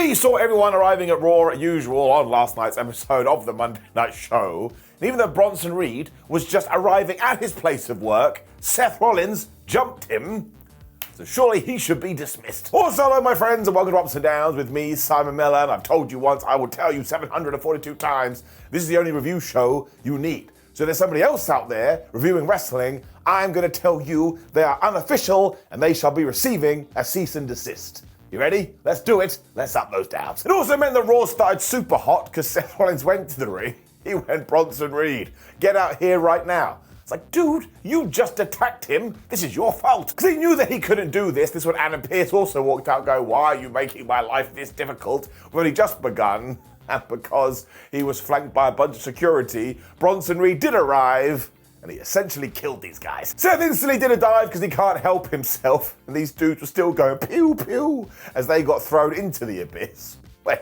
We saw everyone arriving at Raw as usual on last night's episode of the Monday Night Show. And even though Bronson Reed was just arriving at his place of work, Seth Rollins jumped him. So surely he should be dismissed. Also, hello my friends and welcome to Ups and Downs with me, Simon Miller. And I've told you once, I will tell you 742 times, this is the only review show you need. So there's somebody else out there reviewing wrestling, I'm going to tell you they are unofficial and they shall be receiving a cease and desist. You ready? Let's do it. Let's up those downs. It also meant that Raw started super hot because Seth Rollins went to the ring. He went Bronson Reed. Get out here right now. It's like, dude, you just attacked him. This is your fault. Because he knew that he couldn't do this. This when Adam Pearce also walked out going, why are you making my life this difficult? Well, he just begun. And because he was flanked by a bunch of security, Bronson Reed did arrive. And he essentially killed these guys. Seth instantly did a dive because he can't help himself. And these dudes were still going pew pew as they got thrown into the abyss. When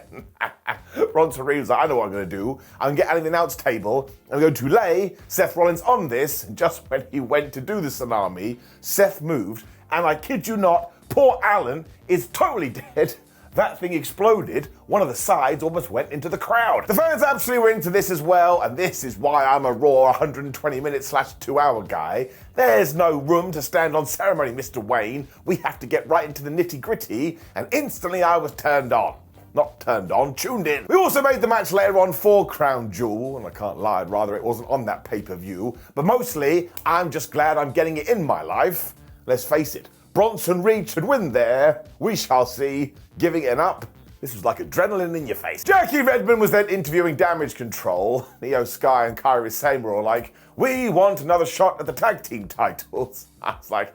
Bronson Reed was like, I know what I'm going to do. I'm going to get out of the announce table. I'm going to lay Seth Rollins on this. And just when he went to do the tsunami, Seth moved. And I kid you not, poor Alan is totally dead. That thing exploded, one of the sides almost went into the crowd. The fans absolutely were into this as well, and this is why I'm a Raw 120-minute/2-hour guy. There's no room to stand on ceremony, Mr. Wayne. We have to get right into the nitty-gritty, and instantly I was turned on. Not turned on, tuned in. We also made the match later on for Crown Jewel, and I can't lie, I'd rather it wasn't on that pay-per-view. But mostly, I'm just glad I'm getting it in my life. Let's face it, Bronson Reed should win there. We shall see. Giving it up. This was like adrenaline in your face. Jackie Redmond was then interviewing Damage Control. IYO SKY and Kairi Sane were all like, we want another shot at the tag team titles. I was like,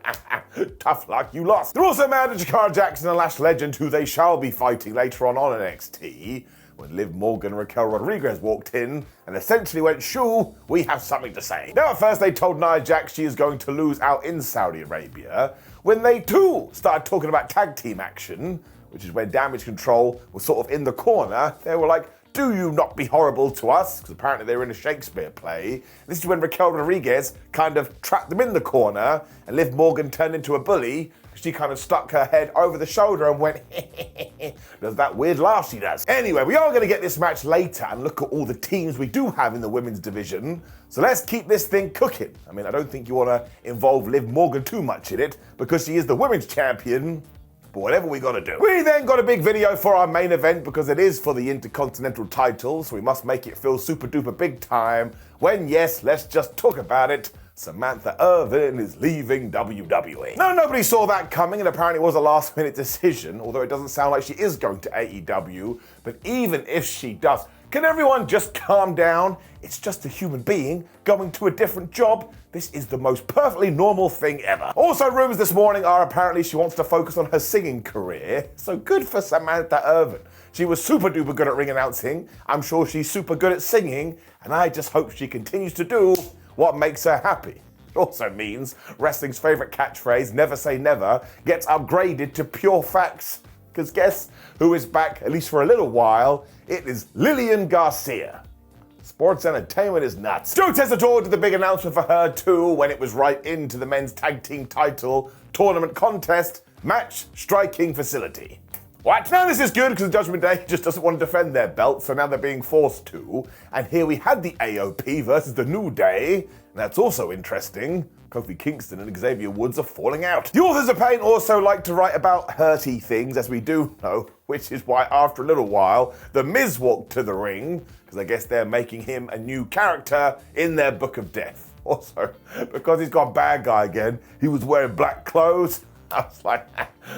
tough luck, you lost. They're also mad at Jakara Jackson and Lash Legend, who they shall be fighting later on NXT. When Liv Morgan Raquel Rodriguez walked in and essentially went, shoo, we have something to say. Now at first they told Nia Jax she is going to lose out in Saudi Arabia, when they too started talking about tag team action, which is when Damage Control was sort of in the corner. They were like, do you not be horrible to us? Because apparently they were in a Shakespeare play. This is when Raquel Rodriguez kind of trapped them in the corner and Liv Morgan turned into a bully. She kind of stuck her head over the shoulder and went, does that weird laugh she does. Anyway, we are going to get this match later and look at all the teams we do have in the women's division. So let's keep this thing cooking. I mean, I don't think you want to involve Liv Morgan too much in it because she is the women's champion. But whatever we gotta do. We then got a big video for our main event because it is for the Intercontinental title, so we must make it feel super duper big time. When, yes, let's just talk about it, Samantha Irvin is leaving WWE. No, nobody saw that coming, and apparently it was a last minute decision, although it doesn't sound like she is going to AEW. But even if she does, can everyone just calm down? It's just a human being going to a different job. This is the most perfectly normal thing ever. Also, rumors this morning are apparently she wants to focus on her singing career. So good for Samantha Irvin. She was super duper good at ring announcing. I'm sure she's super good at singing. And I just hope she continues to do what makes her happy. It also means wrestling's favorite catchphrase, never say never, gets upgraded to pure facts. Because guess who is back, at least for a little while? It is Lillian Garcia. Sports entertainment is nuts. Joe Tessitore did the big announcement for her too when it was right into the men's tag team title tournament contest match striking facility. What? Now this is good because the Judgment Day just doesn't want to defend their belt, so now they're being forced to. And here we had the AOP versus the New Day, and that's also interesting. Kofi Kingston and Xavier Woods are falling out. The authors of Pain also like to write about hurty things, as we do know, which is why after a little while, The Miz walked to the ring, because I guess they're making him a new character in their Book of Death. Also, because he's gone bad guy again, he was wearing black clothes. I was like,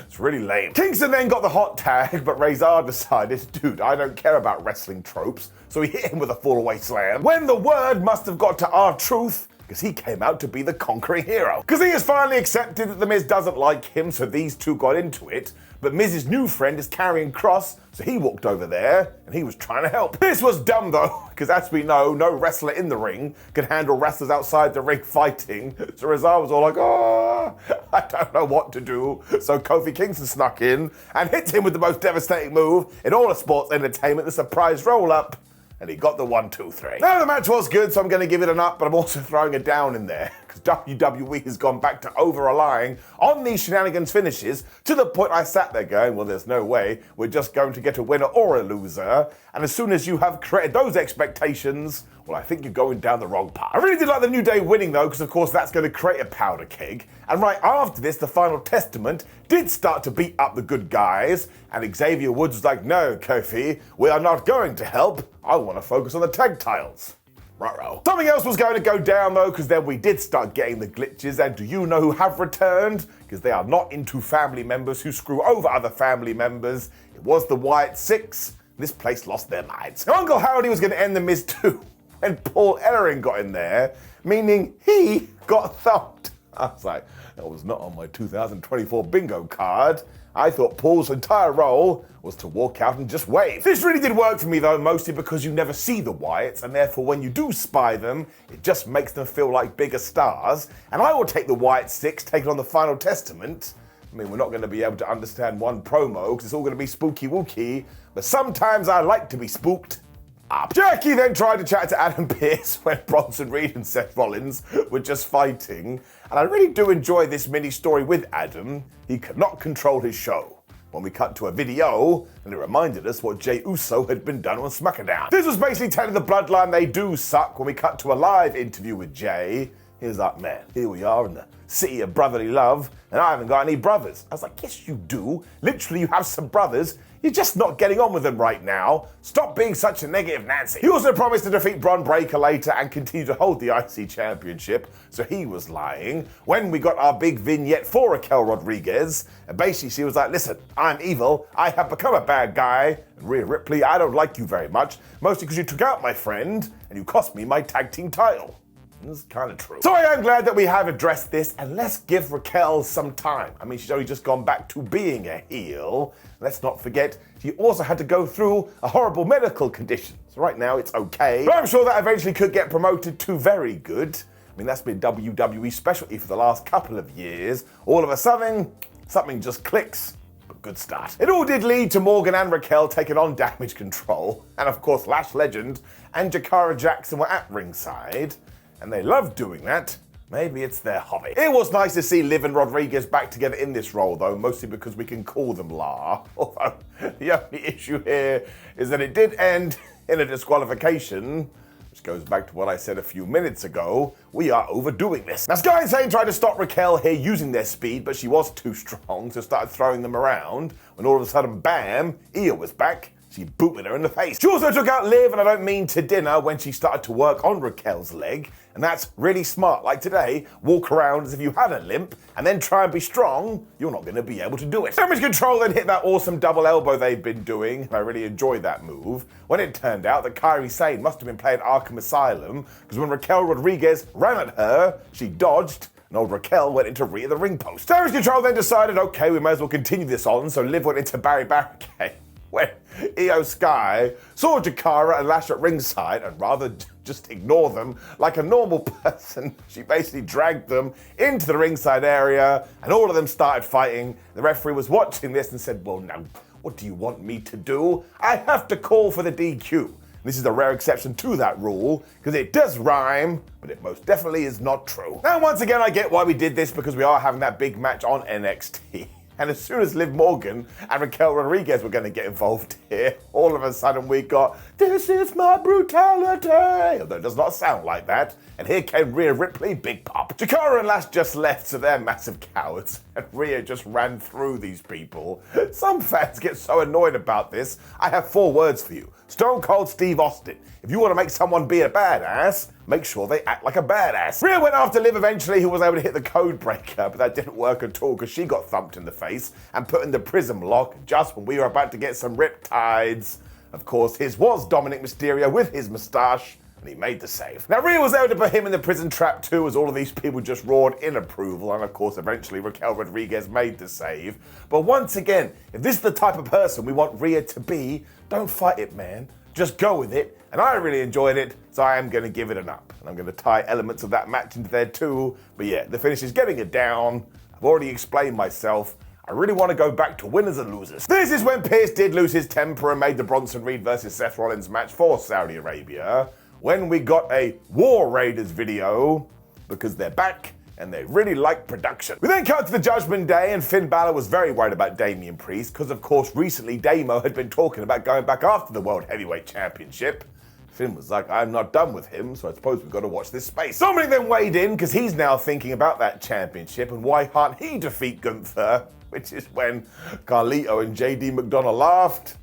it's really lame. Kingston then got the hot tag, but Razor decided, dude, I don't care about wrestling tropes, so he hit him with a fall-away slam. When the word must have got to R-Truth, because he came out to be the conquering hero. Because he has finally accepted that The Miz doesn't like him, so these two got into it. But Miz's new friend is carrying Cross, so he walked over there, and he was trying to help. This was dumb though, because as we know, no wrestler in the ring can handle wrestlers outside the ring fighting. So Razor was all like, oh, I don't know what to do. So Kofi Kingston snuck in and hit him with the most devastating move in all of sports entertainment, the surprise roll-up. And he got the 1, 2, 3. Now the match was good, so I'm going to give it an up, but I'm also throwing a down in there. because WWE has gone back to over-relying on these shenanigans finishes to the point I sat there going, well, there's no way we're just going to get a winner or a loser. And as soon as you have created those expectations, well, I think you're going down the wrong path. I really did like the New Day winning, though, because, of course, that's going to create a powder keg. And right after this, the Final Testament did start to beat up the good guys. And Xavier Woods was like, no, Kofi, we are not going to help. I want to focus on the tag titles. Ruh-roh. Something else was going to go down, though, because then we did start getting the glitches. And do you know who have returned? Because they are not into family members who screw over other family members. It was the Wyatt Sicks. This place lost their minds. Now, Uncle Howdy was going to end the Miz too when Paul Ellering got in there, meaning he got thumped. I was like, that was not on my 2024 bingo card. I thought Paul's entire role was to walk out and just wave. This really did work for me, though, mostly because you never see the Wyatts, and therefore when you do spy them, it just makes them feel like bigger stars. And I will take the Wyatt Sicks, taking on the Final Testament. I mean, we're not going to be able to understand one promo because it's all going to be spooky wooky, but sometimes I like to be spooked up. Jackie then tried to chat to Adam Pearce when Bronson Reed and Seth Rollins were just fighting, and I really do enjoy this mini story with Adam. He could not control his show. When we cut to a video, and it reminded us what Jey Uso had been done on SmackDown. This was basically telling the Bloodline they do suck. When we cut to a live interview with Jey, he was like, man, here we are in the city of brotherly love, and I haven't got any brothers. I was like, yes, you do. Literally, you have some brothers. You're just not getting on with them right now. Stop being such a negative Nancy. He also promised to defeat Bron Breakker later and continue to hold the IC Championship, so he was lying. When we got our big vignette for Raquel Rodriguez, and basically she was like, listen, I'm evil. I have become a bad guy. And Rhea Ripley, I don't like you very much, mostly because you took out my friend and you cost me my tag team title. It's kind of true. So I am glad that we have addressed this, and let's give Raquel some time. I mean, she's only just gone back to being a heel. Let's not forget, she also had to go through a horrible medical condition. So right now it's okay, but I'm sure that eventually could get promoted to very good. I mean, that's been WWE specialty for the last couple of years. All of a sudden, something just clicks. Good start. It all did lead to Morgan and Raquel taking on Damage Control, and of course Lash Legend and Jakara Jackson were at ringside. And they love doing that. Maybe it's their hobby. It was nice to see Liv and Rodriguez back together in this role, though, mostly because we can call them La. Although, the only issue here is that it did end in a disqualification, which goes back to what I said a few minutes ago. We are overdoing this. Now, Sky and Sane tried to stop Raquel here using their speed, but she was too strong, so started throwing them around. When all of a sudden, bam, Io was back. She booted her in the face. She also took out Liv, and I don't mean to dinner, when she started to work on Raquel's leg. And that's really smart. Like today, walk around as if you had a limp, and then try and be strong. You're not going to be able to do it. Damage Control then hit that awesome double elbow they've been doing, and I really enjoyed that move. When it turned out that Kairi Sane must have been playing Arkham Asylum, because when Raquel Rodriguez ran at her, she dodged, and old Raquel went into Rhea the ring post. Damage Control then decided, okay, we may as well continue this on, so Liv went into Barry Barricade. When IYO SKY saw Jakara and Lash at ringside, and rather just ignore them like a normal person, she basically dragged them into the ringside area, and all of them started fighting. The referee was watching this and said, well, now, what do you want me to do? I have to call for the DQ. This is a rare exception to that rule, because it does rhyme, but it most definitely is not true. Now, once again, I get why we did this, because we are having that big match on NXT. And as soon as Liv Morgan and Raquel Rodriguez were going to get involved here, all of a sudden we got, this is my brutality. Although it does not sound like that. And here came Rhea Ripley, big pop. Jakara and Lash just left, so they're massive cowards. And Rhea just ran through these people. Some fans get so annoyed about this. I have 4 words for you. Stone Cold Steve Austin. If you want to make someone be a badass, make sure they act like a badass. Rhea went after Liv eventually, who was able to hit the code breaker, but that didn't work at all because she got thumped in the face and put in the prism lock just when we were about to get some riptides. Of course, his was Dominic Mysterio with his moustache, and he made the save. Now, Rhea was able to put him in the prison trap too, as all of these people just roared in approval, and of course, eventually Raquel Rodriguez made the save. But once again, if this is the type of person we want Rhea to be, don't fight it, man. Just go with it, and I really enjoyed it, so I am going to give it an up. And I'm going to tie elements of that match into there too, but yeah, the finish is getting it down. I've already explained myself. I really want to go back to winners and losers. This is when Pearce did lose his temper and made the Bronson Reed versus Seth Rollins match for Saudi Arabia. When we got a War Raiders video, because they're back and they really like production. We then cut to the Judgment Day, and Finn Balor was very worried about Damian Priest because, of course, recently Damo had been talking about going back after the World Heavyweight Championship. Finn was like, I'm not done with him, so I suppose we've got to watch this space. Dominic then weighed in because he's now thinking about that championship and why can't he defeat Gunther, which is when Carlito and JD McDonough laughed.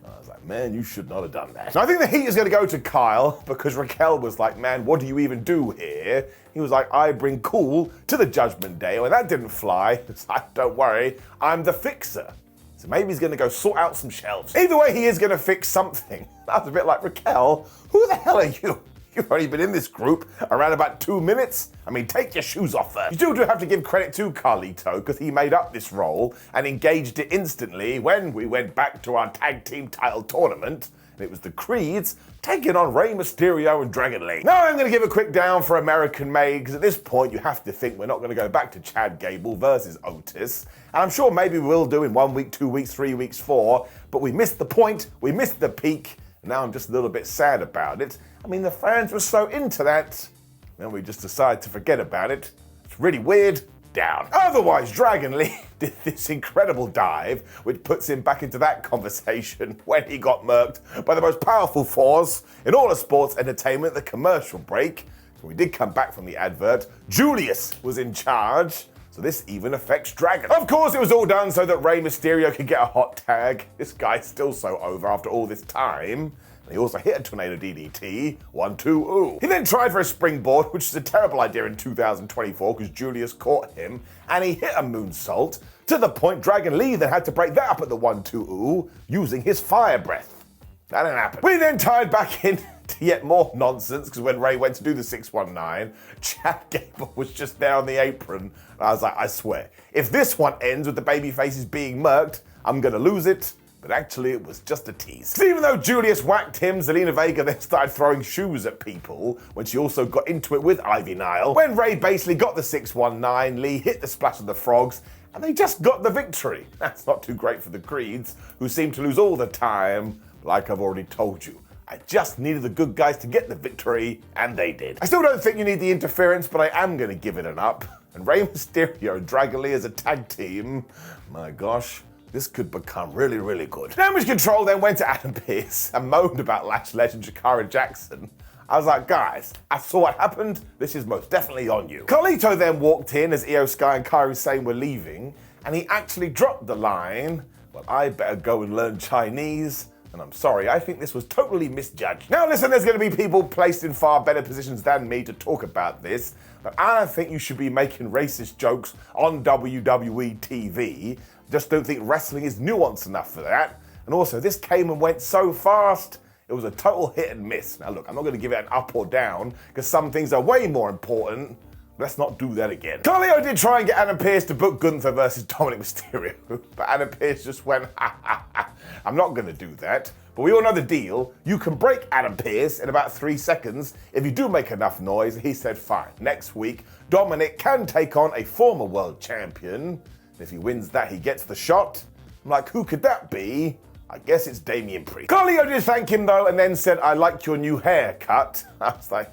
I was like, man, you should not have done that. Now, I think the heat is going to go to Kyle because Raquel was like, man, what do you even do here? He was like, I bring cool to the Judgment Day. When that didn't fly, it's like, don't worry, I'm the fixer. So maybe he's going to go sort out some shelves. Either way, he is going to fix something. That's a bit like, Raquel, who the hell are you? You've only been in this group around about 2 minutes. I mean, take your shoes off first. You still do have to give credit to Carlito because he made up this role and engaged it instantly when we went back to our tag team title tournament. And it was the Creeds taking on Rey Mysterio and Dragon Lee. Now I'm going to give a quick down for American Made because at this point you have to think we're not going to go back to Chad Gable versus Otis. And I'm sure maybe we will do in 1 week, 2 weeks, 3 weeks, 4. But we missed the point, we missed the peak. And now I'm just a little bit sad about it. I mean, the fans were so into that. Then we just decided to forget about it. It's really weird. Down. Otherwise, Dragon Lee did this incredible dive, which puts him back into that conversation when he got murked by the most powerful force in all of sports entertainment, the commercial break. So we did come back from the advert. Julius was in charge, so this even affects Dragon. Of course, it was all done so that Rey Mysterio could get a hot tag. This guy's still so over after all this time. He also hit a tornado DDT, 1-2-ooh. He then tried for a springboard, which is a terrible idea in 2024 because Julius caught him, and he hit a moonsault to the point Dragon Lee then had to break that up at the 1-2-ooh using his fire breath. That didn't happen. We then tied back in to yet more nonsense because when Ray went to do the 619, Chad Gable was just there on the apron. And I was like, I swear, if this one ends with the baby faces being murked, I'm gonna lose it. But actually, it was just a tease. Even though Julius whacked him, Zelina Vega then started throwing shoes at people when she also got into it with Ivy Nile. When Ray basically got the 619, Lee hit the splash of the frogs, and they just got the victory. That's not too great for the Creeds, who seem to lose all the time. Like I've already told you, I just needed the good guys to get the victory, and they did. I still don't think you need the interference, but I am going to give it an up. And Rey Mysterio and Dragon Lee as a tag team, my gosh, this could become really, really good. Damage Control then went to Adam Pearce and moaned about Lash legend Jakara Jackson. I was like, guys, I saw what happened. This is most definitely on you. Carlito then walked in as IYO SKY and Kairi Sane were leaving, and he actually dropped the line, well, I better go and learn Chinese. And I'm sorry, I think this was totally misjudged. Now listen, there's going to be people placed in far better positions than me to talk about this, but I don't think you should be making racist jokes on WWE TV. Just don't think wrestling is nuanced enough for that. And also, this came and went so fast, it was a total hit and miss. Now look, I'm not going to give it an up or down, because some things are way more important. Let's not do that again. Carlito did try and get Adam Pearce to book Gunther versus Dominic Mysterio, but Adam Pearce just went, ha ha ha, I'm not going to do that. But we all know the deal. You can break Adam Pearce in about 3 seconds if you do make enough noise. He said, fine, next week, Dominic can take on a former world champion. If he wins that, he gets the shot. I'm like, who could that be? I guess it's Damian Priest. Carlito did thank him though, and then said, I like your new haircut. I was like,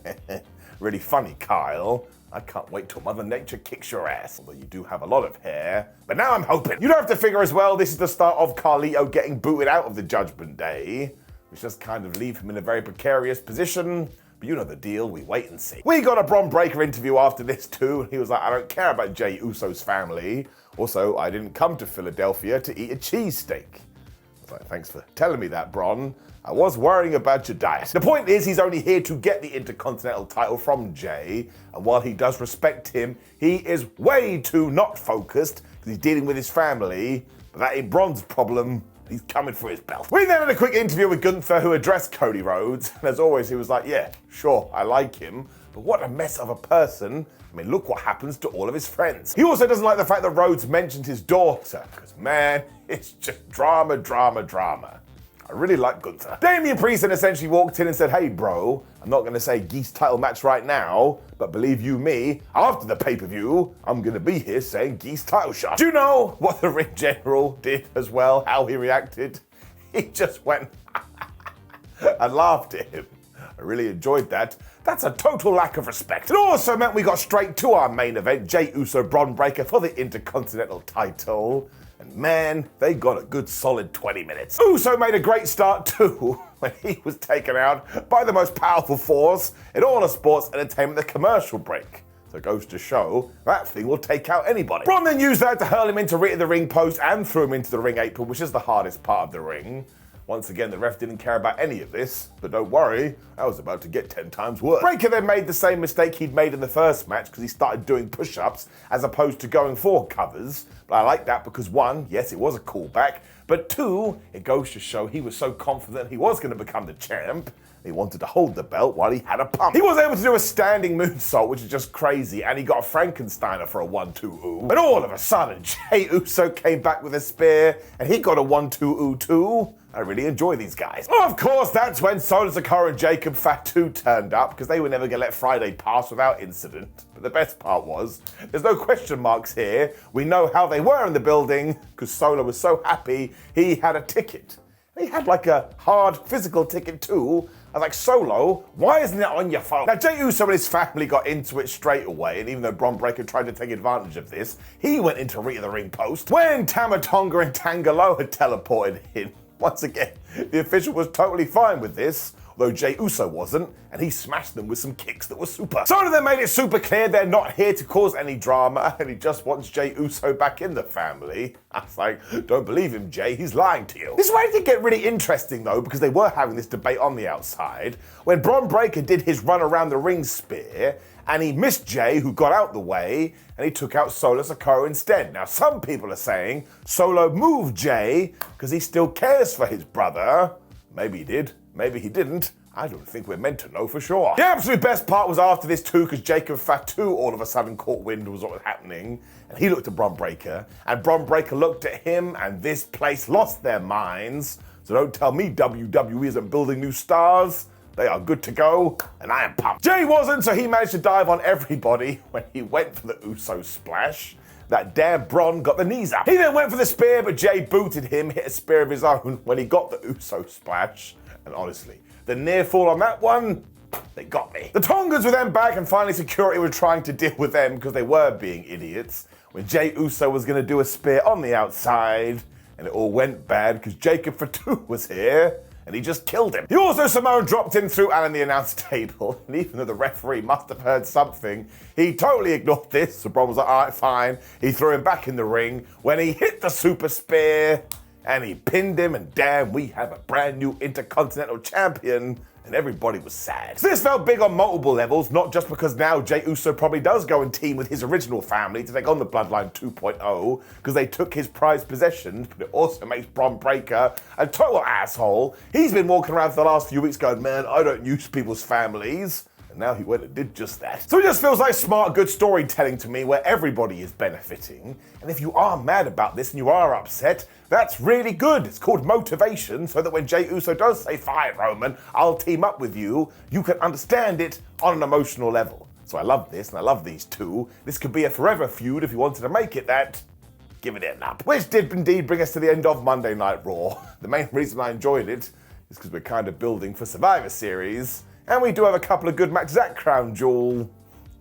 really funny, Kyle. I can't wait till Mother Nature kicks your ass. Although you do have a lot of hair. But now I'm hoping. You don't have to figure as well, this is the start of Carlito getting booted out of the Judgment Day, which does kind of leave him in a very precarious position. But you know the deal, we wait and see. We got a Bron Breakker interview after this too, and he was like, I don't care about Jey Uso's family. Also, I didn't come to Philadelphia to eat a cheesesteak. I was like, thanks for telling me that, Bron. I was worrying about your diet. The point is, he's only here to get the Intercontinental title from Jey, and while he does respect him, he is way too not focused because he's dealing with his family, but that ain't Bron's problem. He's coming for his belt. We then had a quick interview with Gunther, who addressed Cody Rhodes, and as always, he was like, yeah, sure, I like him, but what a mess of a person. I mean, look what happens to all of his friends. He also doesn't like the fact that Rhodes mentioned his daughter, because man, it's just drama, drama, drama. I really like Gunther. Damian Priest then essentially walked in and said, hey bro, I'm not going to say Geese title match right now, but believe you me, after the pay-per-view, I'm going to be here saying Geese title shot. Do you know what the ring general did as well, how he reacted? He just went and laughed at him. I really enjoyed that. That's a total lack of respect. It also meant we got straight to our main event, Jey Uso Bron Breakker for the Intercontinental title. And man, they got a good solid 20 minutes. Uso made a great start too, when he was taken out by the most powerful force in all of sports entertainment, the commercial break. So it goes to show that thing will take out anybody. Bron then used that to hurl him into the ring post and threw him into the ring apron, which is the hardest part of the ring. Once again, the ref didn't care about any of this, but don't worry, I was about to get 10 times worse. Breakker then made the same mistake he'd made in the first match because he started doing push-ups as opposed to going for covers. But I like that because one, yes, it was a callback, but two, it goes to show he was so confident he was going to become the champ. He wanted to hold the belt while he had a pump. He was able to do a standing moonsault, which is just crazy, and he got a Frankensteiner for a 1-2-oo. And all of a sudden, Jey Uso came back with a spear, and he got a 1-2-oo too. I really enjoy these guys. Of course, that's when Solo Sikoa and Jacob Fatu turned up, because they were never going to let Friday pass without incident. But the best part was, there's no question marks here. We know how they were in the building, because Solo was so happy he had a ticket. He had like a hard physical ticket too. I was like, Solo, why isn't it on your phone? Now, Jey Uso and his family got into it straight away, and even though Bron Breakker tried to take advantage of this, he went into the ring post. When Tama Tonga and Tangaloa had teleported in, once again, the official was totally fine with this, although Jey Uso wasn't, and he smashed them with some kicks that were super. Solo then made it super clear they're not here to cause any drama, and he just wants Jey Uso back in the family. I was like, don't believe him, Jey, he's lying to you. This is where it did get really interesting though, because they were having this debate on the outside, when Bron Breakker did his run around the ring spear, and he missed Jey, who got out the way, and he took out Solo Sikoa instead. Now, some people are saying Solo moved Jey because he still cares for his brother. Maybe he did, maybe he didn't. I don't think we're meant to know for sure. The absolute best part was after this too, because Jacob Fatu all of a sudden caught wind was what was happening, and he looked at Bron Breakker, and Bron Breakker looked at him, and this place lost their minds. So don't tell me WWE isn't building new stars. They are good to go, and I am pumped. Jey wasn't, so he managed to dive on everybody when he went for the Uso splash. That damn Bron got the knees up. He then went for the spear, but Jey booted him, hit a spear of his own when he got the Uso splash. And honestly, the near fall on that one, they got me. The Tongans were then back, and finally security were trying to deal with them because they were being idiots. When Jey Uso was going to do a spear on the outside, and it all went bad because Jacob Fatu was here, and he just killed him. He also Samoan dropped him through Alan the announce table, and even though the referee must have heard something, he totally ignored this. So Bron was like, all right, fine. He threw him back in the ring when he hit the super spear, and he pinned him, and damn, we have a brand new Intercontinental Champion, and everybody was sad. So this felt big on multiple levels, not just because now Jey Uso probably does go and team with his original family to take on the Bloodline 2.0, because they took his prized possessions, but it also makes Bron Breakker a total asshole. He's been walking around for the last few weeks going, man, I don't use people's families. And now he went and did just that. So it just feels like smart, good storytelling to me where everybody is benefiting. And if you are mad about this and you are upset, that's really good. It's called motivation, so that when Jey Uso does say, fine, Roman, I'll team up with you, you can understand it on an emotional level. So I love this, and I love these two. This could be a forever feud if you wanted to make it that. Give it an up. Which did indeed bring us to the end of Monday Night Raw. The main reason I enjoyed it is because we're kind of building for Survivor Series, and we do have a couple of good matches at Crown Jewel,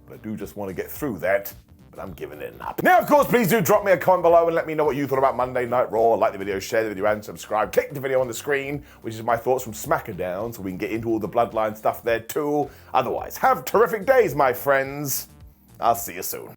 but I do just want to get through that, but I'm giving it an up. Now, of course, please do drop me a comment below and let me know what you thought about Monday Night Raw. Like the video, share the video, and subscribe. Click the video on the screen, which is my thoughts from SmackDown, so we can get into all the Bloodline stuff there too. Otherwise, have terrific days, my friends. I'll see you soon.